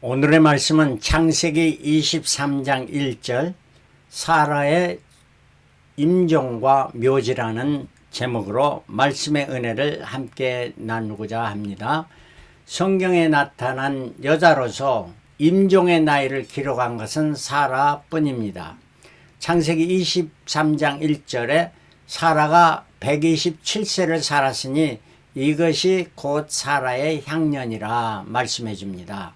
오늘의 말씀은 창세기 23장 1절 사라의 임종과 묘지라는 제목으로 말씀의 은혜를 함께 나누고자 합니다. 성경에 나타난 여자로서 임종의 나이를 기록한 것은 사라뿐입니다. 창세기 23장 1절에 사라가 127세를 살았으니 이것이 곧 사라의 향년이라 말씀해 줍니다.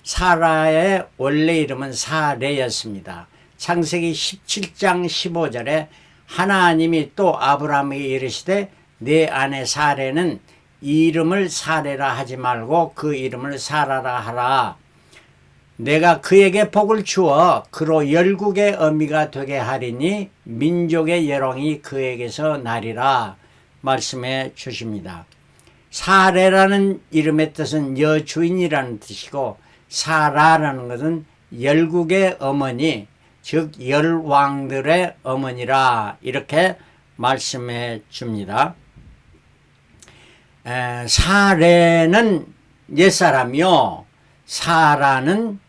사라의 원래 이름은 사레였습니다. 창세기 17장 15절에 하나님이 또 아브라함에게 이르시되 내 아내 사레는 이름을 사레라 하지 말고 그 이름을 사라라 하라. 내가 그에게 복을 주어 그로 열국의 어미가 되게 하리니 민족의 여롱이 그에게서 나리라 말씀해 주십니다. 사레라는 이름의 뜻은 여주인이라는 뜻이고 사라라는 것은 열국의 어머니, 즉 열왕들의 어머니라 이렇게 말씀해 줍니다. 사레는 옛사람이요 사라는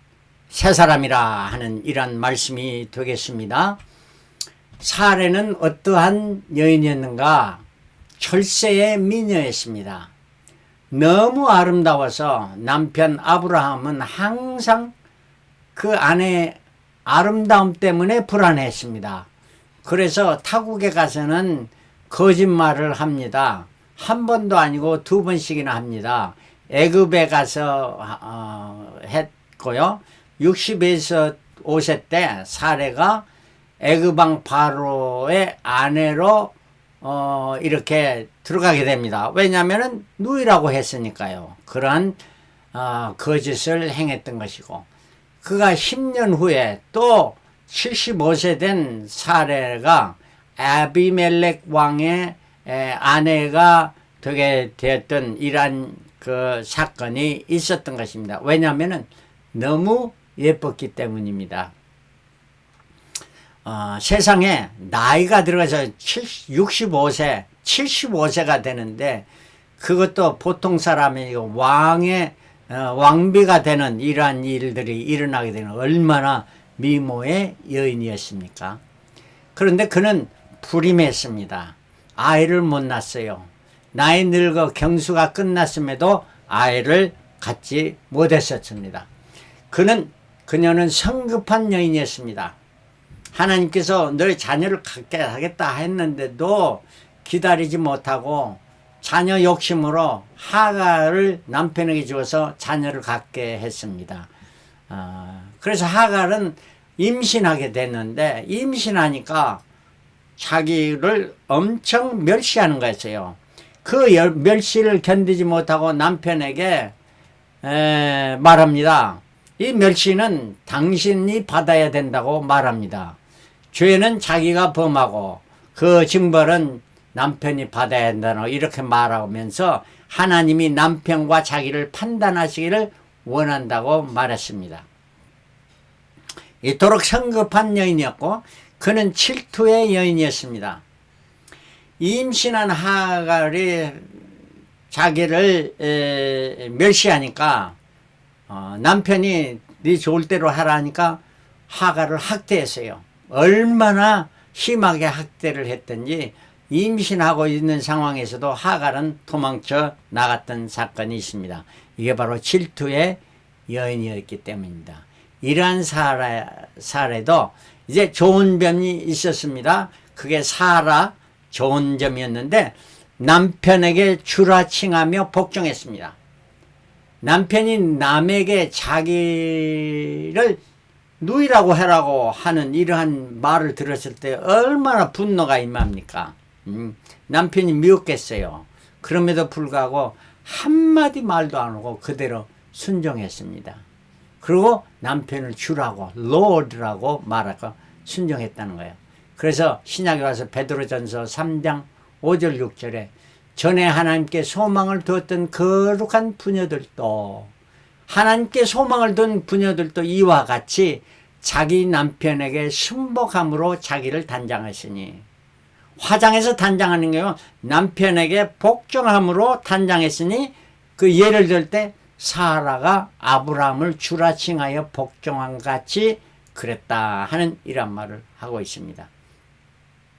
새사람이라 하는 이런 말씀이 되겠습니다. 사레는 어떠한 여인이었는가? 철새의 미녀였습니다. 너무 아름다워서 남편 아브라함은 항상 그 아내의 아름다움 때문에 불안했습니다. 그래서 타국에 가서는 거짓말을 합니다. 한 번도 아니고 두 번씩이나 합니다. 애굽에 가서 했고요. 60에서 5세 때 사레가 애굽왕 바로의 아내로 이렇게 들어가게 됩니다. 왜냐하면 누이라고 했으니까요. 그러한 거짓을 행했던 것이고, 그가 10년 후에 또 75세 된 사레가 아비멜렉 왕의 아내가 되게 되었던 이러한 그 사건이 있었던 것입니다. 왜냐하면 너무 예뻤기 때문입니다. 세상에 나이가 들어가서 65세, 75세가 되는데 그것도 보통 사람이 왕의 왕비가 되는 이러한 일들이 일어나게 되는 얼마나 미모의 여인이었습니까? 그런데 그는 불임했습니다. 아이를 못 낳았어요. 나이 늙어 경수가 끝났음에도 아이를 갖지 못했었습니다. 그녀는 성급한 여인이었습니다. 하나님께서 너의 자녀를 갖게 하겠다 했는데도 기다리지 못하고 자녀 욕심으로 하갈을 남편에게 주어서 자녀를 갖게 했습니다. 그래서 하갈은 임신하게 됐는데 임신하니까 자기를 엄청 멸시하는 거였어요. 그 멸시를 견디지 못하고 남편에게 말합니다. 이 멸시는 당신이 받아야 된다고 말합니다. 죄는 자기가 범하고 그 징벌은 남편이 받아야 된다고 이렇게 말하면서 하나님이 남편과 자기를 판단하시기를 원한다고 말했습니다. 이토록 성급한 여인이었고 그는 질투의 여인이었습니다. 임신한 하갈이 자기를 멸시하니까 남편이 네 좋을 대로 하라니까 하갈을 학대했어요. 얼마나 심하게 학대를 했던지 임신하고 있는 상황에서도 하갈은 도망쳐 나갔던 사건이 있습니다. 이게 바로 질투의 여인이었기 때문입니다. 이러한 사례도 이제 좋은 점이 있었습니다. 그게 사라 좋은 점이었는데 남편에게 주라칭하며 복종했습니다. 남편이 남에게 자기를 누이라고 하라고 하는 이러한 말을 들었을 때 얼마나 분노가 임합니까? 남편이 미웠겠어요. 그럼에도 불구하고 한마디 말도 안 하고 그대로 순종했습니다. 그리고 남편을 주라고 Lord라고 말하고 순종했다는 거예요. 그래서 신약에 와서 베드로전서 3장 5절 6절에 전에 하나님께 소망을 두었던 거룩한 부녀들도 하나님께 소망을 둔 부녀들도 이와 같이 자기 남편에게 순복함으로 자기를 단장하시니 화장해서 단장하는 게 남편에게 복종함으로 단장했으니 그 예를 들 때 사라가 아브라함을 주라 칭하여 복종한 같이 그랬다 하는 이런 말을 하고 있습니다.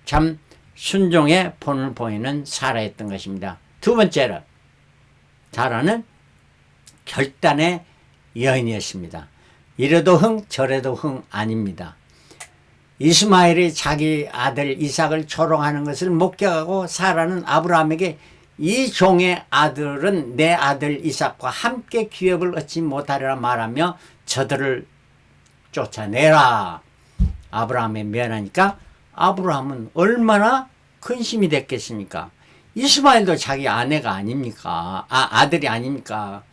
참 순종의 본을 보이는 사라였던 것입니다. 두 번째로 사라는 결단의 여인이었습니다. 이래도 흥 저래도 흥 아닙니다. 이스마엘이 자기 아들 이삭을 초롱하는 것을 목격하고 사라는 아브라함에게 이 종의 아들은 내 아들 이삭과 함께 기업을 얻지 못하리라 말하며 저들을 쫓아내라. 아브라함에 면하니까 아브라함은 얼마나 근심이 됐겠습니까? 이스마엘도 자기 아내가 아닙니까? 아들이 아닙니까?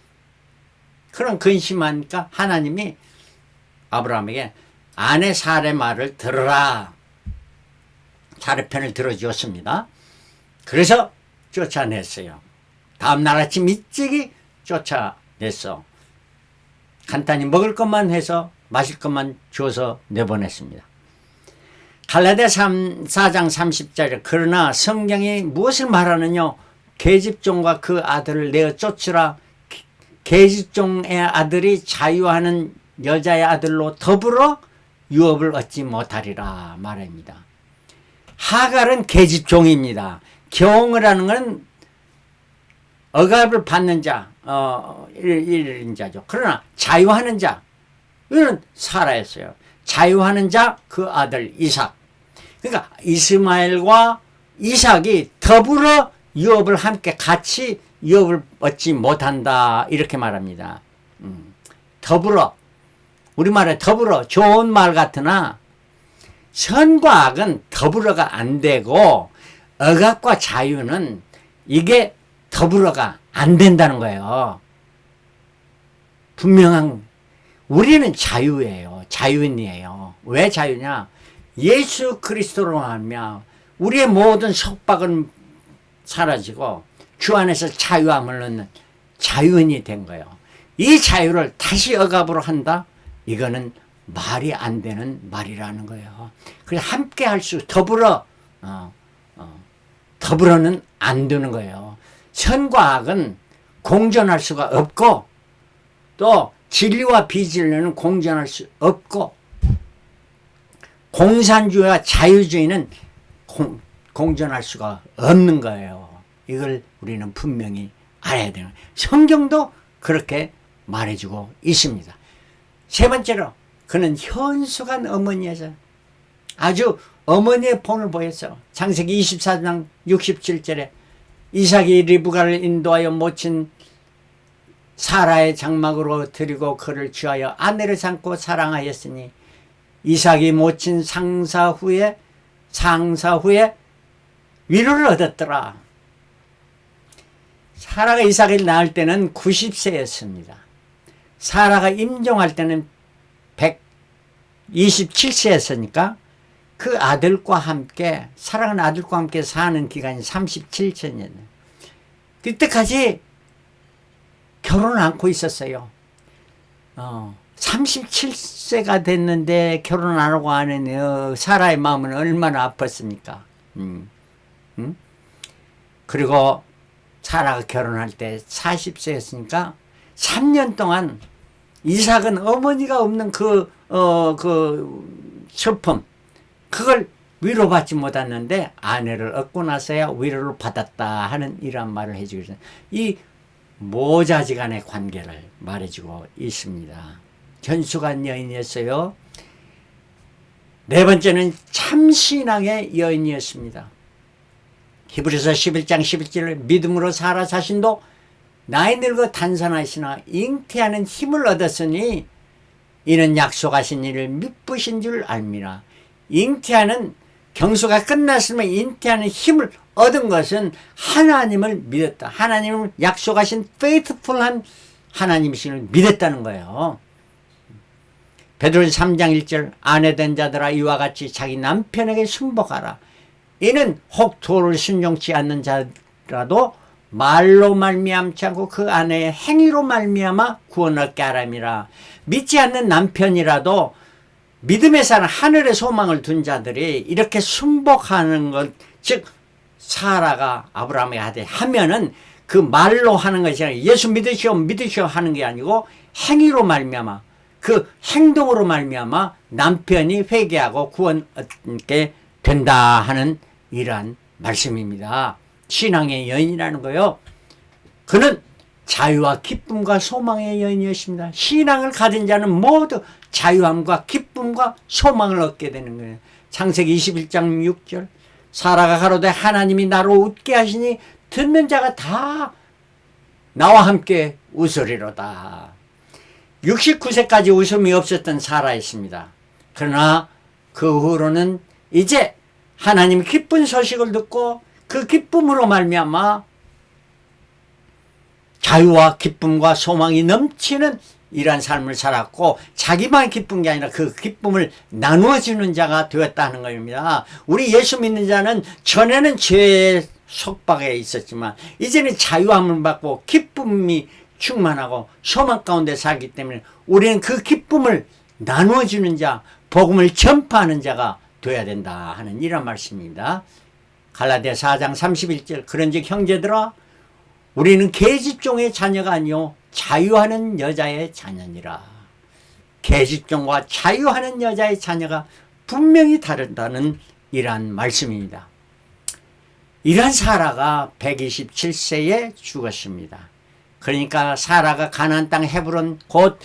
그런 근심하니까 하나님이 아브라함에게 아내 사례 말을 들어라. 사례 편을 들어주었습니다. 그래서 쫓아냈어요. 다음날 아침 일찍이 쫓아냈어. 간단히 먹을 것만 해서 마실 것만 줘서 내보냈습니다. 갈라디아 4장 30절에 그러나 성경이 무엇을 말하느냐 계집종과 그 아들을 내어 쫓으라. 계집종의 아들이 자유하는 여자의 아들로 더불어 유업을 얻지 못하리라 말합니다. 하갈은 계집종입니다. 경을 하는 건 억압을 받는 자, 이런 자죠. 그러나 자유하는 자, 이는 사라였어요. 자유하는 자, 그 아들 이삭. 그러니까 이스마엘과 이삭이 더불어 유업을 함께 같이 유업을 얻지 못한다 이렇게 말합니다. 더불어, 우리말에 더불어 좋은 말 같으나 선과 악은 더불어가 안 되고 억압과 자유는 이게 더불어가 안 된다는 거예요. 분명한 우리는 자유예요. 자유인이에요. 왜 자유냐? 예수 그리스도로 하면 우리의 모든 속박은 사라지고 주 안에서 자유함을 얻는 자유인이 된 거예요. 이 자유를 다시 억압으로 한다? 이거는 말이 안 되는 말이라는 거예요. 그래서 함께 할 수, 더불어는 안 되는 거예요. 선과 악은 공존할 수가 없고 또 진리와 비진리는 공존할 수 없고 공산주의와 자유주의는 공존할 수가 없는 거예요. 이걸 우리는 분명히 알아야 되는 거예요. 성경도 그렇게 말해주고 있습니다. 세 번째로 그는 현숙한 어머니여서 아주 어머니의 본을 보였어. 창세기 24장 67절에 이삭이 리브가를 인도하여 모친 사라의 장막으로 들이고 그를 취하여 아내를 삼고 사랑하였으니 이삭이 모친 상사 후에 위로를 얻었더라. 사라가 이삭을 낳을 때는 90세였습니다. 사라가 임종할 때는 127세였으니까 그 아들과 함께 사랑하는 아들과 함께 사는 기간이 37년이에요. 그때까지 결혼을 않고 있었어요. 37세가 됐는데 결혼 안 하고 하는 사라의 마음은 얼마나 아팠습니까? 그리고 사라가 결혼할 때 40세였으니까 3년 동안 이삭은 어머니가 없는 그 슬픔, 그걸 위로받지 못했는데 아내를 얻고 나서야 위로를 받았다 하는 이런 말을 해주고 있습니다. 이 모자지간의 관계를 말해주고 있습니다. 현숙한 여인이었어요. 네 번째는 참신앙의 여인이었습니다. 히브리서 11장 11절에 믿음으로 사라 자신도 나이 늙어 단산하시나 잉태하는 힘을 얻었으니 이는 약속하신 일을 미쁘신 줄 알미라. 잉태하는 경수가 끝났으면 잉태하는 힘을 얻은 것은 하나님을 믿었다. 하나님을 약속하신 페이트풀한 하나님이신을 믿었다는 거예요. 베드로전서 3장 1절 아내된 자들아 이와 같이 자기 남편에게 순복하라. 이는 혹 도를 순종치 않는 자라도 말로 말미암지 않고 그 아내의 행위로 말미암아 구원 얻게 하람이라. 믿지 않는 남편이라도 믿음에 사는 하늘의 소망을 둔 자들이 이렇게 순복하는 것, 즉 사라가 아브라함에게 하되 하면은 그 말로 하는 것이 아니라 예수 믿으시오 하는 게 아니고 행위로 말미암아 그 행동으로 말미암아 남편이 회개하고 구원 얻게 된다 하는 이러한 말씀입니다. 신앙의 여인이라는 거요. 그는 자유와 기쁨과 소망의 여인이었습니다. 신앙을 가진 자는 모두 자유함과 기쁨과 소망을 얻게 되는 거예요. 창세기 21장 6절 사라가 가로되 하나님이 나로 웃게 하시니 듣는 자가 다 나와 함께 웃으리로다. 69세까지 웃음이 없었던 사라였습니다. 그러나 그 후로는 이제 하나님의 기쁜 소식을 듣고 그 기쁨으로 말미암아 자유와 기쁨과 소망이 넘치는 이러한 삶을 살았고 자기만 기쁜 게 아니라 그 기쁨을 나누어주는 자가 되었다는 겁니다. 우리 예수 믿는 자는 전에는 죄의 속박에 있었지만 이제는 자유함을 받고 기쁨이 충만하고 소망 가운데 살기 때문에 우리는 그 기쁨을 나누어주는 자, 복음을 전파하는 자가 되어야 된다 하는 이런 말씀입니다. 갈라디아 4장 31절 그런즉 형제들아 우리는 계집종의 자녀가 아니요 자유하는 여자의 자녀니라. 계집종과 자유하는 여자의 자녀가 분명히 다르다는 이러한 말씀입니다. 이러한 사라가 127세에 죽었습니다. 그러니까 사라가 가나안 땅 헤브론 곧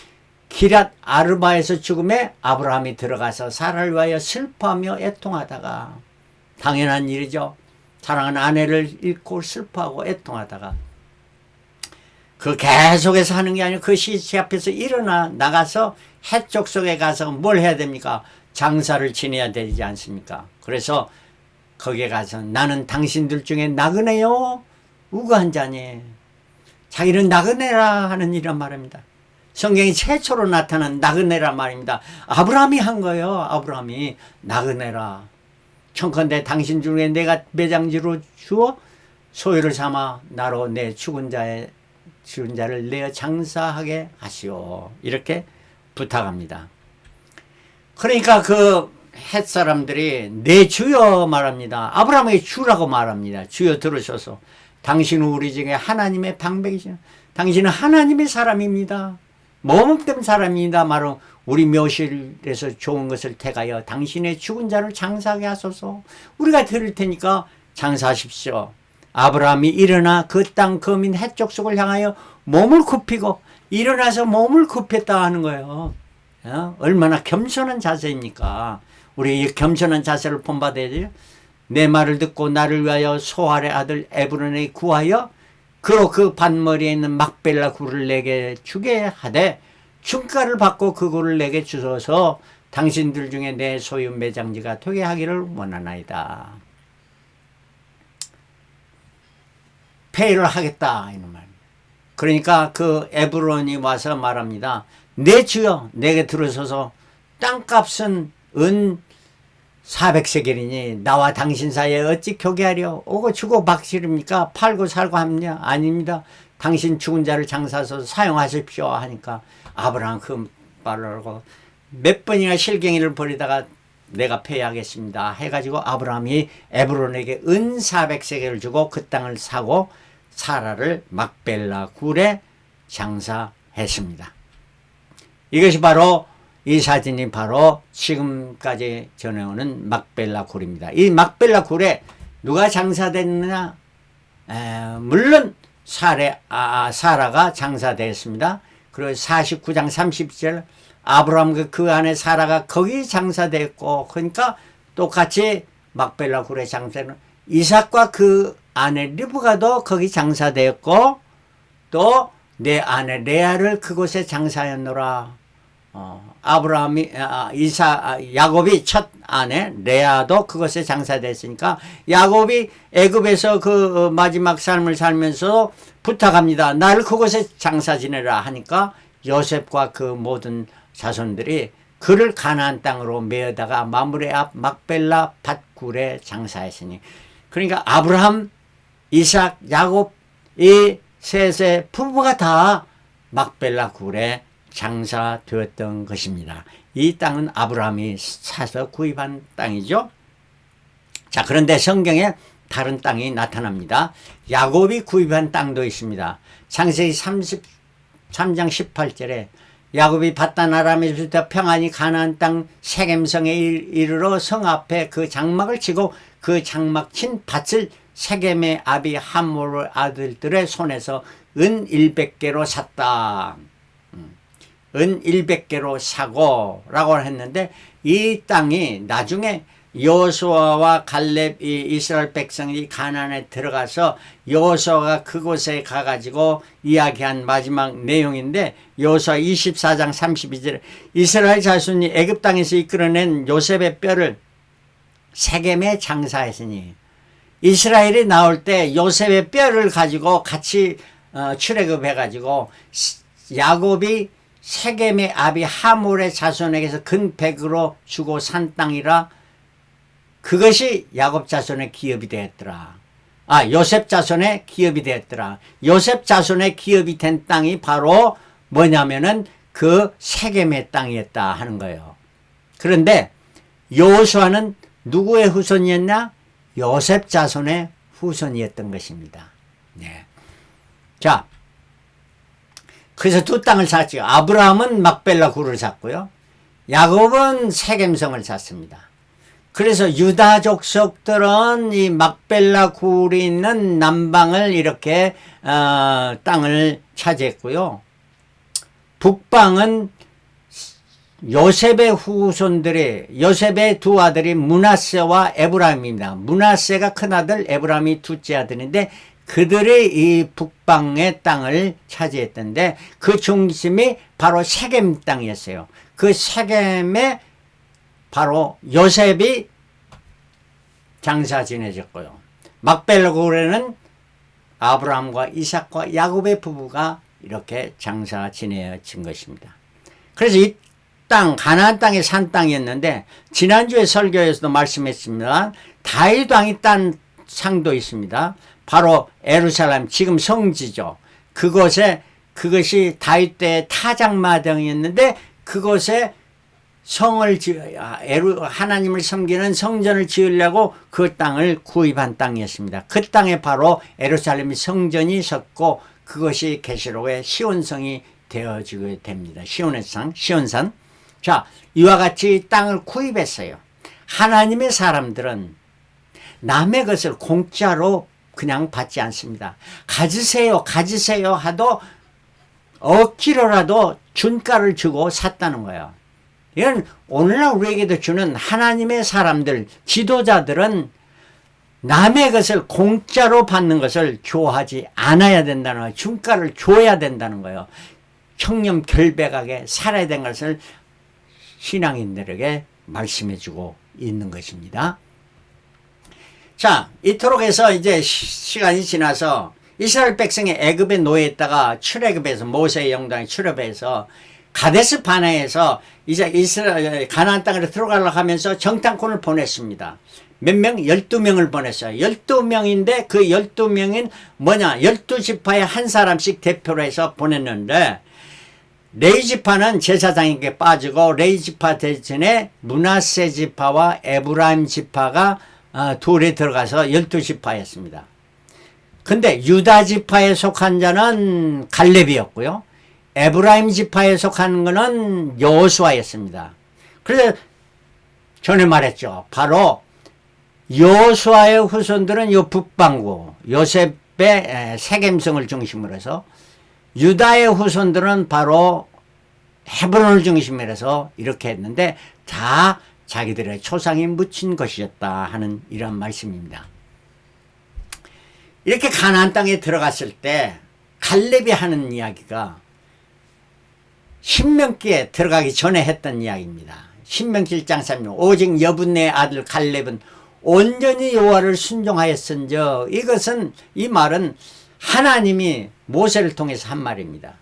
기랏 아르바에서 죽음에 아브라함이 들어가서 사라를 위하여 슬퍼하며 애통하다가 당연한 일이죠. 사랑하는 아내를 잃고 슬퍼하고 애통하다가 그 계속해서 하는 게 아니고 그 시체 앞에서 일어나 나가서 해쪽 속에 가서 뭘 해야 됩니까? 장사를 지내야 되지 않습니까? 그래서 거기에 가서 나는 당신들 중에 나그네요 우고한 자니 자기는 나그네라 하는 이런 말입니다. 성경이 최초로 나타난 나그네라 말입니다. 아브라함이 한 거예요. 아브라함이 나그네라. 청컨대 당신 중에 내가 매장지로 주어 소유를 삼아 나로 내 죽은 자를 내어 장사하게 하시오. 이렇게 부탁합니다. 그러니까 그 햇사람들이 내 주여 말합니다. 아브라함에게 주라고 말합니다. 주여 들으셔서 당신은 우리 중에 하나님의 방백이시오. 당신은 하나님의 사람입니다. 모범된 사람입니다. 바로 우리 묘실에서 좋은 것을 택하여 당신의 죽은 자를 장사하게 하소서. 우리가 드릴 테니까 장사하십시오. 아브라함이 일어나 그 땅 거민 해쪽 속을 향하여 몸을 굽히고 일어나서 몸을 굽혔다 하는 거예요. 얼마나 겸손한 자세입니까? 우리 이 겸손한 자세를 본받아야 돼요. 내 말을 듣고 나를 위하여 소할의 아들 에브론에 구하여 그로 그 반머리에 있는 막벨라 굴을 내게 주게 하되 중가를 받고 그 굴을 내게 주소서. 당신들 중에 내 소유 매장지가 되게 하기를 원하나이다. 페이를 하겠다 이런 말. 그러니까 그 에브론이 와서 말합니다. 내 주여 내게 들어서서 땅값은 은 400세겔이니 나와 당신 사이에 어찌 교개하려. 오고 주고 박실입니까? 팔고 살고 합니까? 아닙니다. 당신 죽은 자를 장사해서 사용하십시오 하니까 아브라함 그 말을 하고 몇 번이나 실갱이를 벌이다가 내가 패하겠습니다 해가지고 아브라함이 에브론에게 은 400세겔을 주고 그 땅을 사고 사라를 막벨라 굴에 장사했습니다. 이것이 바로 이 사진이 바로 지금까지 전해오는 막벨라 굴입니다. 이 막벨라 굴에 누가 장사됐느냐? 물론 사라가 장사되었습니다. 그리고 49장 30절 아브라함 그 안에 사라가 거기 장사됐고 그러니까 똑같이 막벨라 굴에 장사는 이삭과 그 아내 리브가도 거기 장사되었고 또 내 아내 레아를 그곳에 장사했노라. 야곱이 첫 아내 레아도 그것에 장사됐으니까 야곱이 애굽에서 그 마지막 삶을 살면서 부탁합니다. 나를 그곳에 장사 지내라 하니까 요셉과 그 모든 자손들이 그를 가나안 땅으로 메어다가 마므레 앞 막벨라 밭굴에 장사했으니 그러니까 아브라함, 이삭, 야곱 이 셋의 부부가 다 막벨라 굴에 장사되었던 것입니다. 이 땅은 아브라함이 사서 구입한 땅이죠. 자, 그런데 성경에 다른 땅이 나타납니다. 야곱이 구입한 땅도 있습니다. 창세기 33장 18절에 야곱이 밧단 아람에서부터 평안히 가나안 땅 세겜성에 이르러 성 앞에 그 장막을 치고 그 장막 친 밭을 세겜의 아비 함몰 아들들의 손에서 은 100개로 샀다. 은 100개로 사고 라고 했는데, 이 땅이 나중에 여호수아와 갈렙 이 이스라엘 백성이 가나안에 들어가서 여호수아가 그곳에 가가지고 이야기한 마지막 내용인데, 여호수아 24장 32절에 이스라엘 자손이 애굽 땅에서 이끌어낸 요셉의 뼈를 세겜에 장사했으니, 이스라엘이 나올 때 요셉의 뼈를 가지고 같이 출애굽해가지고 야곱이 세겜의 아비 하몰의 자손에게서 근 100으로 주고 산 땅이라 그것이 야곱 자손의 기업이 되었더라. 요셉 자손의 기업이 되었더라. 요셉 자손의 기업이 된 땅이 바로 뭐냐면은 그 세겜의 땅이었다 하는 거예요. 그런데 여호수아는 누구의 후손이었냐? 요셉 자손의 후손이었던 것입니다. 네. 자, 그래서 두 땅을 샀죠. 아브라함은 막벨라 굴을 샀고요. 야곱은 세겜성을 샀습니다. 그래서 유다 족속들은 이 막벨라 굴이 있는 남방을 이렇게 땅을 차지했고요. 북방은 요셉의 후손들이, 요셉의 두 아들이 므낫세와 에브라임입니다. 므낫세가 큰아들, 에브라임이 둘째 아들인데 그들이 이 북방의 땅을 차지했던데 그 중심이 바로 세겜 땅이었어요. 그 세겜에 바로 요셉이 장사 지내졌고요. 막벨라굴에는 아브라함과 이삭과 야곱의 부부가 이렇게 장사 지내진 것입니다. 그래서 이 땅, 가나안 땅의 산 땅이었는데 지난주에 설교에서도 말씀했습니다. 다윗 왕이 딴 상도 있습니다. 바로 예루살렘, 지금 성지죠. 그것이 다윗 때의 타작마당이었는데 그곳에 성을 하나님을 섬기는 성전을 지으려고 그 땅을 구입한 땅이었습니다. 그 땅에 바로 예루살렘 성전이 섰고 그것이 계시록의 시온성이 되어지게 됩니다. 시온산. 자, 이와 같이 땅을 구입했어요. 하나님의 사람들은 남의 것을 공짜로 그냥 받지 않습니다. 가지세요 하도 억지로라도 준가를 주고 샀다는 거예요. 이건 오늘날 우리에게도 주는 하나님의 사람들, 지도자들은 남의 것을 공짜로 받는 것을 좋아하지 않아야 된다는 거예요. 준가를 줘야 된다는 거예요. 청렴결백하게 살아야 되는 것을 신앙인들에게 말씀해주고 있는 것입니다. 자, 이토록 해서 이제 시간이 지나서 이스라엘 백성이 애굽에 노예했다가 출애굽해서 모세의 영광에 출애굽해서 가데스 바네에서 이제 이스라엘 가나안 땅으로 들어가려고 하면서 정탐꾼을 보냈습니다. 몇 명? 12명을 보냈어요. 12명인데 그 12명인 뭐냐? 12지파에 한 사람씩 대표로 해서 보냈는데 레위 지파는 제사장에게 빠지고 레위 지파 대신에 므낫세 지파와 에브라임 지파가 둘이 들어가서 12지파였습니다. 근데 유다 지파에 속한 자는 갈렙이었고요. 에브라임 지파에 속한 것은 여호수아였습니다. 그래서 전에 말했죠. 바로 여호수아의 후손들은 요 북방구 요셉의 세겜성을 중심으로 해서 유다의 후손들은 바로 헤브론을 중심으로 해서 이렇게 했는데 다 자기들의 초상이 묻힌 것이었다 하는 이런 말씀입니다. 이렇게 가나안 땅에 들어갔을 때 갈렙이 하는 이야기가 신명기에 들어가기 전에 했던 이야기입니다. 신명기 1장 3절 오직 여분의 아들 갈렙은 온전히 여호와를 순종하였은즉, 이것은 이 말은 하나님이 모세를 통해서 한 말입니다.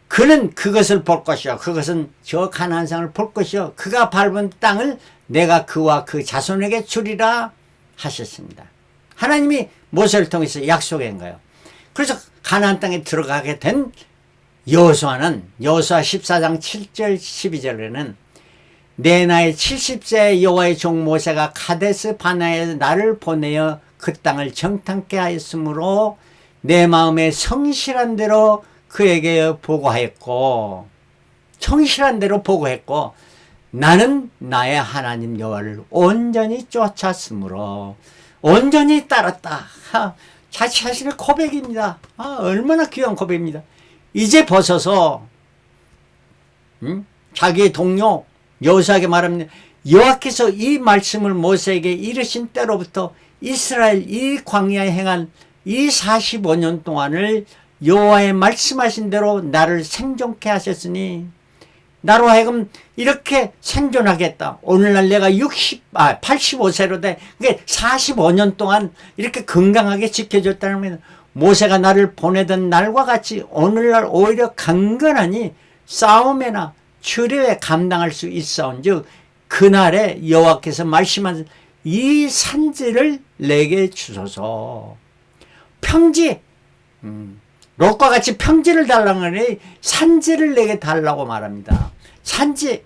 그는 그것을 볼 것이요 그것은 저 가나안 땅을 볼 것이요 그가 밟은 땅을 내가 그와 그 자손에게 주리라 하셨습니다. 하나님이 모세를 통해서 약속한 거예요. 그래서 가나안 땅에 들어가게 된 여호수아는 여호수아 14장 7절 12절에는 내 나이 70세 여호와의 종 모세가 가데스 바네에 나를 보내어 그 땅을 정탐케 하였으므로 내 마음에 성실한 대로 그에게 보고하였고, 성실한 대로 보고했고, 나는 나의 하나님 여호와를 온전히 쫓았으므로 온전히 따랐다. 자기 자신의 고백입니다. 얼마나 귀한 고백입니다. 이제 벗어서 자기의 동료 여호수아에게 말합니다. 여호와께서 이 말씀을 모세에게 이르신 때로부터 이스라엘 이 광야에 행한 이 45년 동안을 여호와의 말씀하신 대로 나를 생존케 하셨으니 나로 하여금 이렇게 생존하겠다. 오늘날 내가 85세로 돼. 그게 45년 동안 이렇게 건강하게 지켜줬다는 겁니다. 모세가 나를 보내던 날과 같이 오늘날 오히려 강건하니 싸움에나 추례에 감당할 수 있사온즉 그날에 여호와께서 말씀한 이 산지를 내게 주소서. 평지, 롯과 같이 평지를 달라고 하니 산지를 내게 달라고 말합니다. 산지,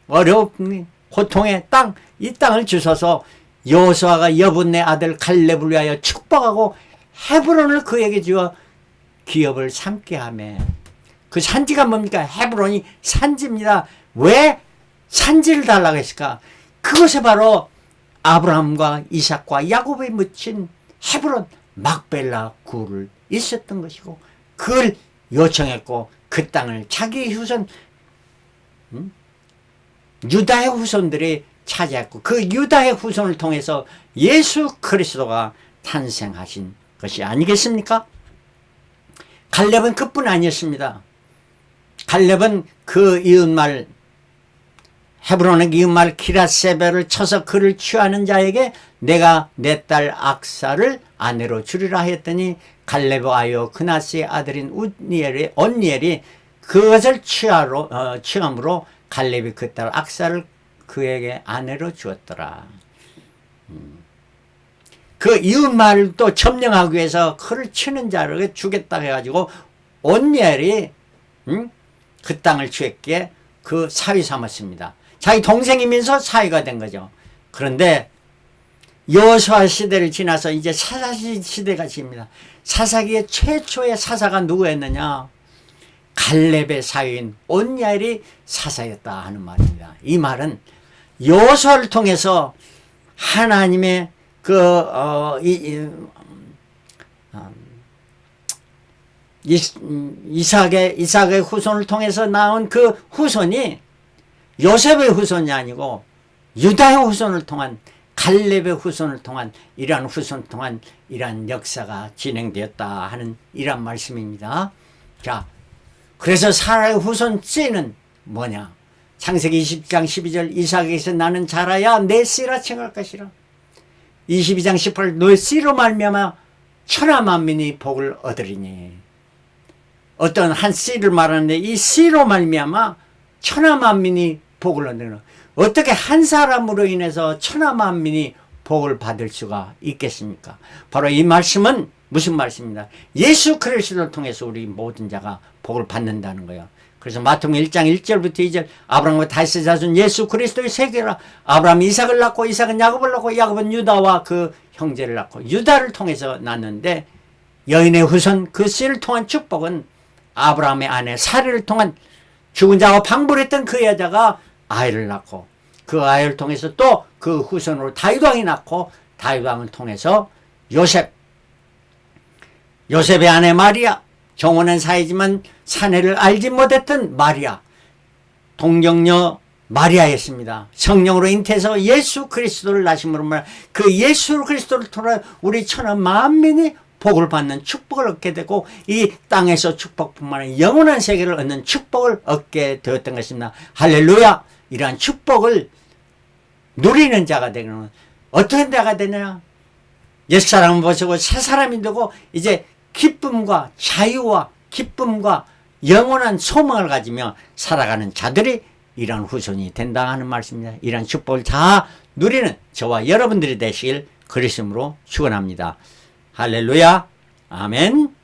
어려운 고통의 땅, 이 땅을 주셔서 여호수아가 여분네 아들 갈렙을 위하여 축복하고 헤브론을 그에게 주어 기업을 삼게 하며, 그 산지가 뭡니까? 헤브론이 산지입니다. 왜 산지를 달라고 했을까? 그것이 바로 아브라함과 이삭과 야곱이 묻힌 헤브론 막벨라 굴을 있었던 것이고, 그걸 요청했고 그 땅을 자기 후손 유다의 후손들이 차지했고, 그 유다의 후손을 통해서 예수 그리스도가 탄생하신 것이 아니겠습니까? 갈렙은 그뿐 아니었습니다. 갈렙은 그 이웃말 헤브론의 이웃말 기라세벨을 쳐서 그를 취하는 자에게 내가 내 딸 악사를 아내로 주리라 하였더니 갈렙의 아유 그나스의 아들인 온니엘이 그것을 취함으로 갈렙이 그 딸 악사를 그에게 아내로 주었더라. 그 이웃말을 또 점령하기 위해서 그를 치는 자를 주겠다 해가지고 온니엘이 그 땅을 취했기에 그 사위 삼았습니다. 자기 동생이면서 사위가 된 거죠. 그런데 여호수아 시대를 지나서 이제 사사기 시대가 집니다. 사사기의 최초의 사사가 누구였느냐? 갈렙의 사위인 온니엘이 사사였다 하는 말입니다. 이 말은 여호수아를 통해서 하나님의 이삭의 후손을 통해서 나온 그 후손이 요셉의 후손이 아니고 유다의 후손을 통한, 갈렙의 후손을 통한, 이러한 후손을 통한 이러한 역사가 진행되었다 하는 이러한 말씀입니다. 자, 그래서 사라의 후손 씨는 뭐냐? 창세기 20장 12절 이삭에게서 나는 자라야 내 씨라 칭할 것이라. 22장 18절 너의 씨로 말미암아 천하 만민이 복을 얻으리니. 어떤 한 씨를 말하는데 이 씨로 말미암아 천하 만민이 복을 얻는, 어떻게 한 사람으로 인해서 천하 만민이 복을 받을 수가 있겠습니까? 바로 이 말씀은 무슨 말씀입니다? 예수 그리스도를 통해서 우리 모든 자가 복을 받는다는 거예요. 그래서 마태복음 1장 1절부터 2절 아브라함과 다윗의 자손 예수 그리스도의 세계라. 아브라함이 이삭을 낳고 이삭은 야곱을 낳고 야곱은 유다와 그 형제를 낳고 유다를 통해서 낳는데, 여인의 후손 그 씨를 통한 축복은 아브라함의 아내 사례를 통한 죽은 자와 방불했던 그 여자가 아이를 낳고, 그 아이를 통해서 또 그 후손으로 다윗왕이 낳고, 다윗왕을 통해서 요셉의 아내 마리아, 정혼한 사이지만 사내를 알지 못했던 마리아, 동정녀 마리아였습니다. 성령으로 잉태해서 예수 그리스도를 낳으심으로 말하는 그 예수 그리스도를 통해 우리 천하 만민이 복을 받는 축복을 얻게 되고, 이 땅에서 축복뿐만 아니라 영원한 세계를 얻는 축복을 얻게 되었던 것입니다. 할렐루야! 이러한 축복을 누리는 자가 되는, 어떤 자가 되느냐? 옛사람을 보시고 새 사람이 되고 이제 기쁨과 자유와 기쁨과 영원한 소망을 가지며 살아가는 자들이 이러한 후손이 된다 하는 말씀입니다. 이러한 축복을 다 누리는 저와 여러분들이 되시길 그리스도로 축원합니다. 할렐루야. 아멘.